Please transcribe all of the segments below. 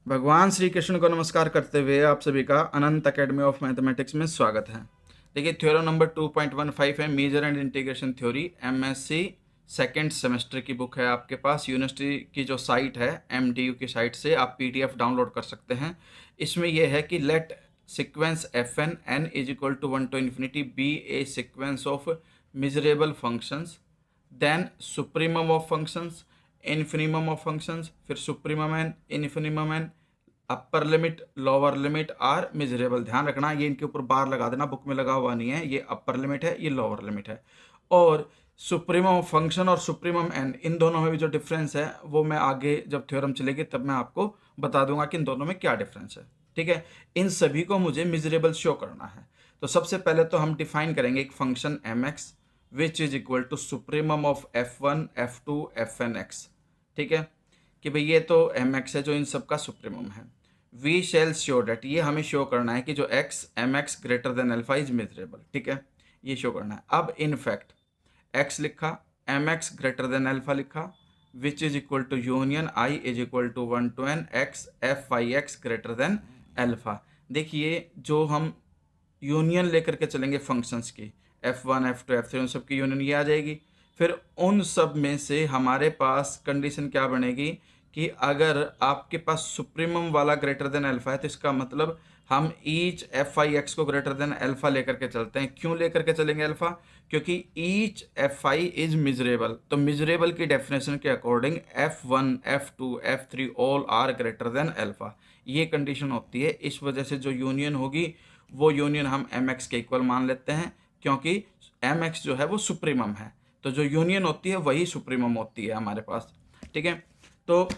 भगवान श्री कृष्ण को नमस्कार करते हुए आप सभी का अनंत अकेडमी ऑफ मैथमेटिक्स में स्वागत है। देखिए थ्योरम नंबर 2.15 है, measure and integration theory, MSc second semester की बुक है आपके पास। यूनिवर्सिटी की जो साइट है एमडीयू की साइट से आप पीडीएफ डाउनलोड कर सकते हैं। इसमें यह है कि let sequence F N is equal to 1 to infinity be a sequence of measurable functions, then supremum of functions, infimum of functions, फिर supremum and infimum and upper limit lower limit are measurable. ध्यान रखना ये इनके ऊपर बार लगा देना, book में लगा हुआ नहीं है। ये अपर लिमिट है, ये लोअर लिमिट है। और सुप्रीमम फंक्शन और सुप्रीमम एन, इन दोनों में भी जो डिफरेंस है वो मैं आगे जब थ्योरम चलेगी तब मैं आपको बता दूंगा कि इन दोनों में क्या डिफरेंस है। ठीक है, इन सभी को मुझे मिजरेबल शो करना है। तो सबसे पहले तो हम डिफाइन करेंगे एक function M X which is equal to supremum of F one F two F N X. ठीक है, कि भाई ये तो एम एक्स है जो इन सब का सुप्रीमम है। वी शैल शो डेट, ये हमें शो करना है कि जो X M X greater than alpha is measurable. ठीक है, ये शो करना है। अब इन फैक्ट एक्स लिखा, M X greater than alpha लिखा, which is equal to union I is equal to 1 to n X F I X greater than alpha. देखिए जो हम यूनियन लेकर के चलेंगे फंक्शंस की, f1 f2 f3 उन सब की यूनियन ये आ जाएगी। फिर उन सब में से हमारे पास कंडीशन क्या बनेगी कि अगर आपके पास सुप्रीमम वाला ग्रेटर देन अल्फा है तो इसका मतलब हम ईच एफ आई एक्स को ग्रेटर देन अल्फा लेकर के चलते हैं। क्यों लेकर के चलेंगे अल्फा? क्योंकि each F I is measurable. तो मिजरेबल की डेफिनेशन के according f1 f2 f3 all are greater than alpha, ये कंडीशन होती है। इस वजह से जो यूनियन होगी वो यूनियन हम एम एक्स के इक्वल मान लेते हैं, क्योंकि एम एक्स जो है वो सुप्रीमम है। तो जो यूनियन होती है वही सुप्रीमम होती है हमारे पास। ठीक है, तो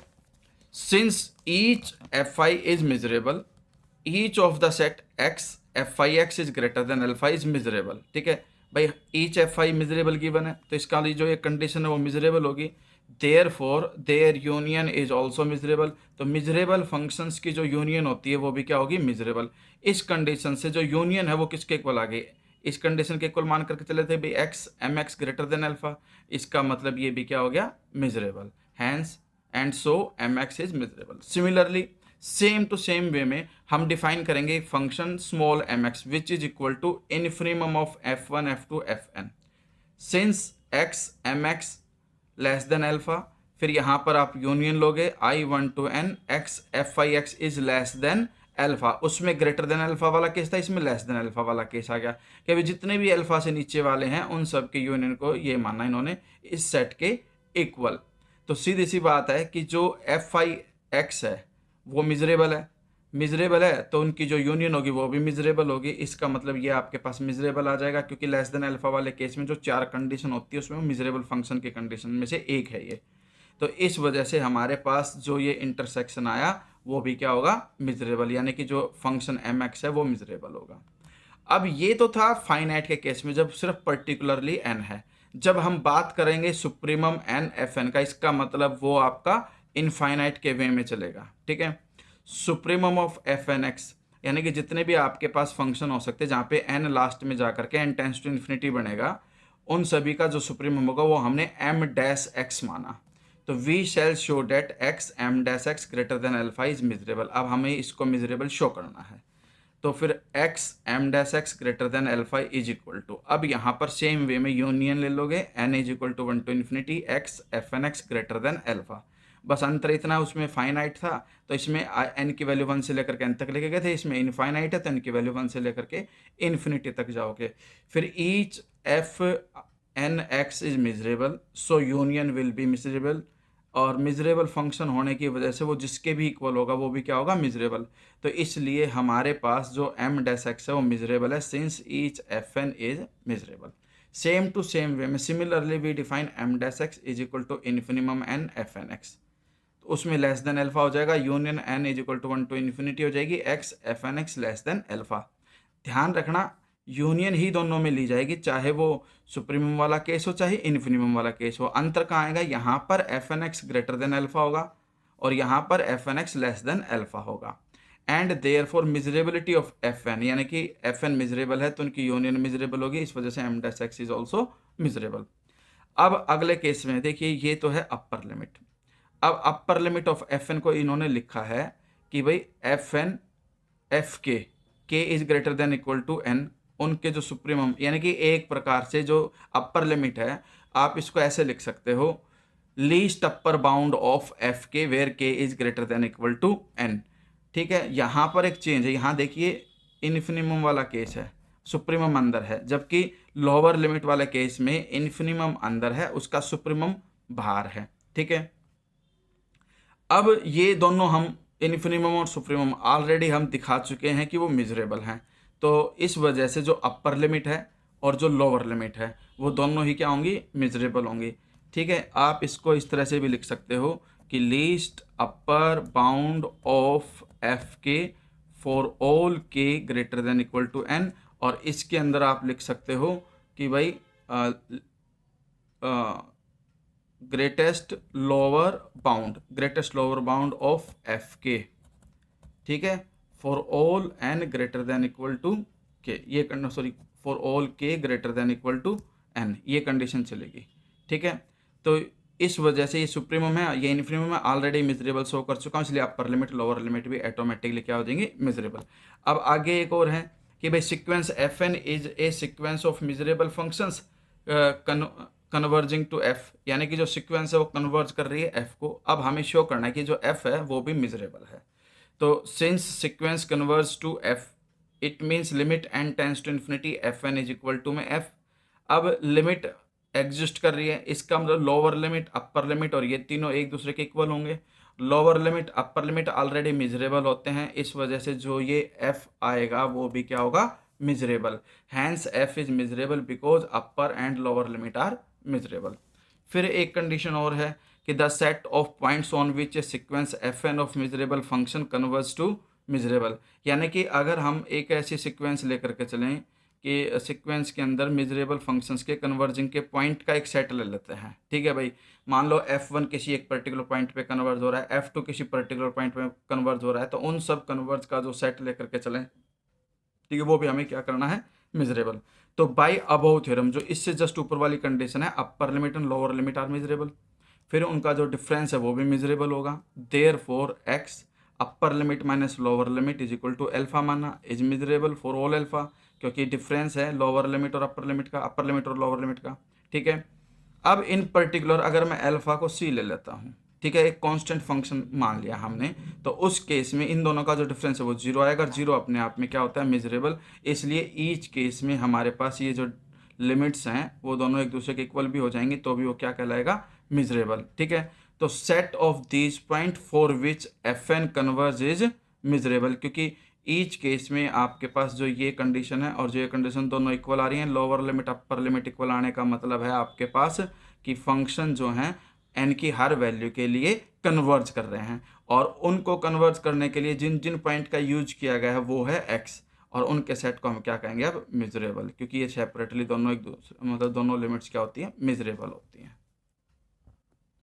since each F I is miserable, each of the set x F I x is greater than alpha is miserable. ठीक है भाई, ईच एफ आई मिजरेबल गिवन है तो इसका जो ये कंडीशन है वो मिजरेबल होगी। Therefore their union is also measurable. तो मिजरेबल फंक्शंस की जो यूनियन होती है वो भी क्या होगी? मिजरेबल। इस कंडीशन से जो यूनियन है वो किसके इक्वल आ गई? इस कंडीशन के इक्वल मान करके चले थे भाई X M X greater than alpha, इसका मतलब ये भी क्या हो गया? Measurable. Hence and so M X is measurable. Similarly same to same way में हम डिफाइन करेंगे function small M X which is equal to infimum of F one F two F N. Since X M X less than alpha, फिर यहाँ पर आप union लोगे I one two N X F I x is less than alpha. उसमें greater than alpha वाला case था, इसमें less than alpha वाला केस आ गया कि अभी जितने भी अल्फा से नीचे वाले हैं उन सब के यूनियन को ये माना इन्होंने इस सेट के इक्वल। तो सीधी सी बात है कि जो एफ आई एक्स है वो मिजरेबल है। मिजरेबल है तो उनकी जो यूनियन होगी वो भी मिजरेबल होगी। इसका मतलब ये आपके पास मिजरेबल आ जाएगा, क्योंकि लेस देन अल्फा वाले केस में जो चार कंडीशन होती है उसमें मिजरेबल फंक्शन की कंडीशन में से एक है ये। तो इस वजह से हमारे पास जो ये इंटरसेक्शन आया वो भी क्या होगा? मिजरेबल, यानी कि जो फंक्शन एम एक्स है वो मिजरेबल होगा। अब ये तो था फाइनाइट के केस में जब सिर्फ पर्टिकुलरली एन है। जब हम बात करेंगे सुप्रीमम एन एफ एन का, इसका मतलब वो आपका इनफाइनाइट के वे में चलेगा। ठीक है, supremum of F N X, यानी कि जितने भी आपके पास फंक्शन हो सकते हैं जहाँ पे एन लास्ट में जाकर के एन टेंस टू इन्फिनिटी बनेगा, उन सभी का जो सुप्रीमम होगा वो हमने एम डैश एक्स माना। तो we shall show that X M dash X greater than alpha is measurable. अब हमें इसको मिजरेबल शो करना है। तो फिर X M dash X greater than alpha is equal to, अब यहाँ पर सेम वे में यूनियन ले लोगे, N is equal to 1 to infinity X F N X greater than alpha. बस अंतर इतना, उसमें फाइनाइट था तो इसमें एन की वैल्यू 1 से लेकर के एन तक लेके गए थे, इसमें इनफाइनाइट है तो एन की वैल्यू 1 से लेकर के इन्फिनिटी तक जाओगे। फिर each F N X is measurable, so union will be measurable. और मिजरेबल फंक्शन होने की वजह से वो जिसके भी इक्वल होगा वो भी क्या होगा? मिजरेबल। तो इसलिए हमारे पास जो एम डैश एक्स है वो मिजरेबल है, since each F N is measurable. Same to same way में similarly we define M dash X is equal to infimum N F N X. तो उसमें लेस देन अल्फा हो जाएगा, union N is equal to 1 to infinity हो जाएगी X F N X less than alpha. ध्यान रखना union ही दोनों में ली जाएगी, चाहे वो सुप्रीमम वाला केस हो चाहे इन्फिनिमम वाला केस हो। अंतर कहाँ आएगा? यहाँ पर F N X greater than alpha होगा और यहाँ पर F N X less than alpha होगा। And therefore measurability of F N, यानी कि एफ एन मिजरेबल है तो उनकी यूनियन मिजरेबल होगी, इस वजह से M dash X is also measurable. अब अगले केस में देखिए, ये तो है अपर लिमिट। अब upper limit of F N को इन्होंने लिखा है कि भाई F N F K is greater than equal to N, उनके जो सुप्रीमम यानी कि एक प्रकार से जो अपर लिमिट है, आप इसको ऐसे लिख सकते हो, least upper bound of F K where K is greater than equal to N. ठीक है, यहाँ पर एक चेंज है, यहाँ देखिए इन्फिनिमम वाला केस है, सुप्रीमम अंदर है, जबकि लोअर लिमिट वाले केस में इन्फिनिमम अंदर है, उसका सुप्रीमम बाहर है। ठीक है, अब ये दोनों हम इन्फिनिमम और सुप्रीमम ऑलरेडी हम दिखा चुके हैं कि वो मिजरेबल हैं, तो इस वजह से जो अपर लिमिट है और जो लोअर लिमिट है वो दोनों ही क्या होंगी, मिजरेबल होंगी। ठीक है, आप इसको इस तरह से भी लिख सकते हो कि least upper bound of F K for all K greater than equal to N, और इसके अंदर आप लिख सकते हो कि भाई greatest lower bound of F K. ठीक है, for all N greater than equal to K, ये for all K greater than equal to N, ये कंडीशन चलेगी। ठीक है, तो इस वजह से ये सुप्रीमम है, ये इन्फिनिमम है, ऑलरेडी मिजरेबल शो कर चुका हूँ, इसलिए अपर लिमिट लोअर लिमिट भी ऑटोमेटिकली क्या हो जाएंगे, मिजरेबल। अब आगे एक और है कि भाई sequence F N is a sequence of measurable functions converging to F, यानी कि जो सीक्वेंस है वो कन्वर्ज कर रही है एफ को। अब हमें शो करना है कि जो एफ है वो भी मिजरेबल है। तो since sequence converge to F, it means limit N tends to infinity F N is equal to में एफ। अब लिमिट एग्जिस्ट कर रही है, इसका मतलब लोअर लिमिट अपर लिमिट और ये तीनों एक दूसरे के इक्वल होंगे। Lower limit upper limit already miserable होते हैं, इस वजह से जो ये एफ आएगा वो भी क्या होगा, measurable. Hence F is measurable because upper and lower limit are measurable. फिर एक कंडीशन और है कि the set of points on which a sequence F N of measurable function converge to measurable, यानी कि अगर हम एक ऐसी सीक्वेंस लेकर के चलें कि सीक्वेंस के अंदर मिजरेबल फंक्शंस के कन्वर्जिंग के पॉइंट का एक सेट ले लेते हैं। ठीक है भाई, मान लो f1 किसी एक पर्टिकुलर पॉइंट पे कन्वर्ज हो रहा है, f2 किसी पर्टिकुलर पॉइंट पे कन्वर्ज हो रहा है, तो उन सब कन्वर्ज का जो सेट लेकर के चलें, ठीक है, वो भी हमें क्या करना है, मिजरेबल। तो बाय अबव थ्योरम, जो इससे जस्ट ऊपर वाली कंडीशन है, upper limit and lower limit are measurable, फिर उनका जो डिफरेंस है वो भी मिजरेबल होगा। Therefore x upper limit minus lower limit is equal to alpha माना is measurable for all alpha, क्योंकि डिफरेंस है लोअर लिमिट और अपर लिमिट का, अपर लिमिट और लोअर लिमिट का। ठीक है, अब इन पर्टिकुलर अगर मैं अल्फा को सी ले लेता हूँ, ठीक है, एक कांस्टेंट फंक्शन मान लिया हमने, तो उस केस में इन दोनों का जो डिफरेंस है वो जीरो आएगा, और जीरो अपने आप में क्या होता है, मिजरेबल। इसलिए ईच केस में हमारे पास ये जो लिमिट्स हैं वो दोनों एक दूसरे के इक्वल भी हो जाएंगी, तो भी वो क्या कहलाएगा, मिजरेबल। ठीक है, तो set of these point for which F N converge is measurable, क्योंकि ईच केस में आपके पास जो ये कंडीशन है और जो ये कंडीशन दोनों इक्वल आ रही हैं, lower limit upper limit equal आने का मतलब है आपके पास कि फंक्शन जो हैं एन की हर वैल्यू के लिए कन्वर्ज कर रहे हैं, और उनको कन्वर्ज करने के लिए जिन जिन पॉइंट का यूज किया गया है वो है एक्स, और उनके सेट को हम क्या कहेंगे अब, मिजरेबल, क्योंकि ये सेपरेटली दोनों एक दूसरे मतलब दोनों लिमिट्स क्या होती हैं, मिजरेबल होती हैं।